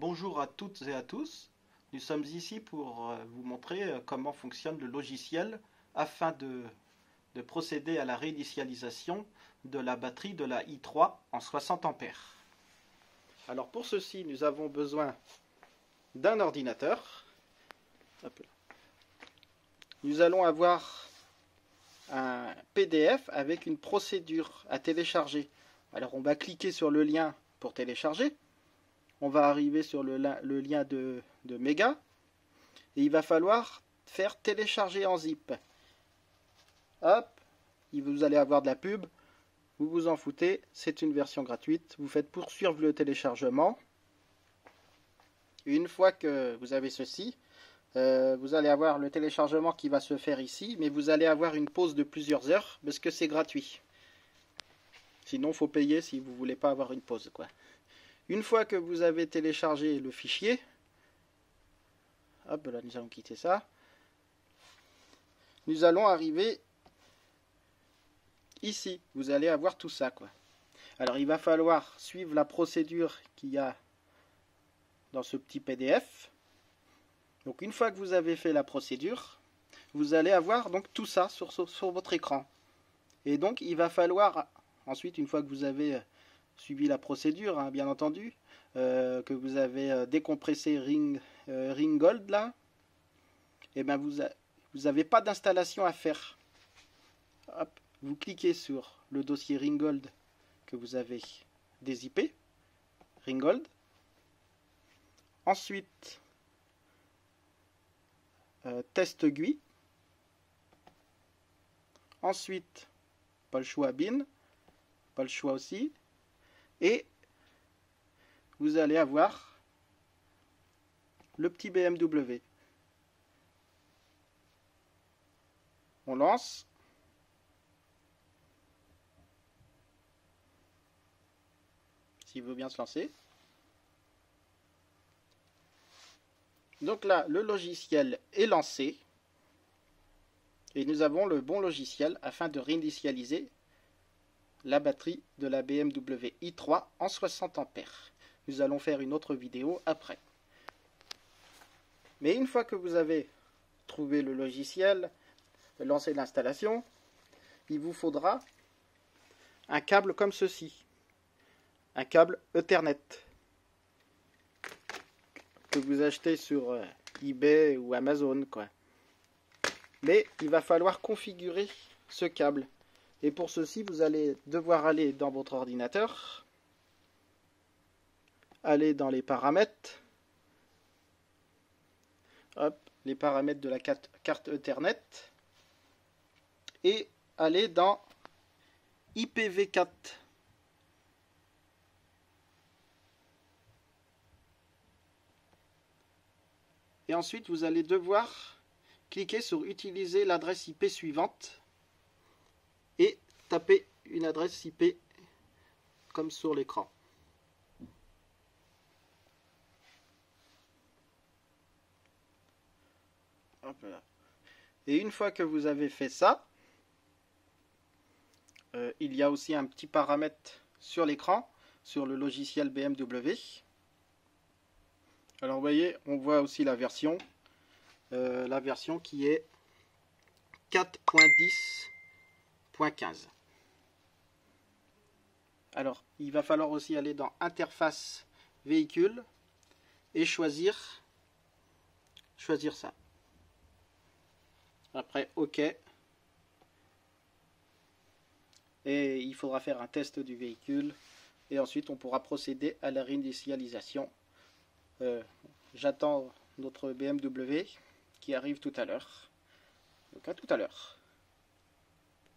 Bonjour à toutes et à tous. Nous sommes ici pour vous montrer comment fonctionne le logiciel afin de procéder à la réinitialisation de la batterie de la i3 en 60 ampères. Alors pour ceci, nous avons besoin d'un ordinateur. Hop là. Nous allons avoir un PDF avec une procédure à télécharger. Alors on va cliquer sur le lien pour télécharger. On va arriver sur le lien de Mega et il va falloir faire télécharger en zip. Hop, vous allez avoir de la pub, vous vous en foutez, c'est une version gratuite. Vous faites poursuivre le téléchargement. Une fois que vous avez ceci, vous allez avoir le téléchargement qui va se faire ici, mais vous allez avoir une pause de plusieurs heures parce que c'est gratuit. Sinon, il faut payer si vous ne voulez pas avoir une pause, quoi. Une fois que vous avez téléchargé le fichier, hop là, nous allons quitter ça. Nous allons arriver ici. Vous allez avoir tout ça, quoi. Alors, il va falloir suivre la procédure qu'il y a dans ce petit PDF. Donc, une fois que vous avez fait la procédure, vous allez avoir donc tout ça sur votre écran. Et donc, il va falloir ensuite, une fois que vous avez suivi la procédure, hein, bien entendu, que vous avez décompressé Ringgold là, et ben vous n'avez pas d'installation à faire. Hop, vous cliquez sur le dossier Ringgold que vous avez dézippé, Ringgold. Ensuite, test GUI. Ensuite, pas le choix bin, pas le choix aussi. Et vous allez avoir le petit BMW. On lance. S'il veut bien se lancer. Donc là, le logiciel est lancé. Et nous avons le bon logiciel afin de réinitialiser la batterie de la BMW i3 en 60 ampères. Nous allons faire une autre vidéo après. Mais une fois que vous avez trouvé le logiciel, lancé l'installation, il vous faudra un câble comme ceci. Un câble Ethernet que vous achetez sur eBay ou Amazon, quoi. Mais il va falloir configurer ce câble. Et pour ceci, vous allez devoir aller dans votre ordinateur, aller dans les paramètres, hop, les paramètres de la carte Ethernet, et aller dans IPv4. Et ensuite, vous allez devoir cliquer sur utiliser l'adresse IP suivante et taper une adresse IP comme sur l'écran. Et une fois que vous avez fait ça, il y a aussi un petit paramètre sur l'écran, sur le logiciel BMW. Alors vous voyez, on voit aussi la version qui est 4.10.15. Alors, il va falloir aussi aller dans interface véhicule et choisir ça. Après, OK. Et il faudra faire un test du véhicule. Et ensuite, on pourra procéder à la réinitialisation. J'attends notre BMW qui arrive tout à l'heure. Donc à tout à l'heure.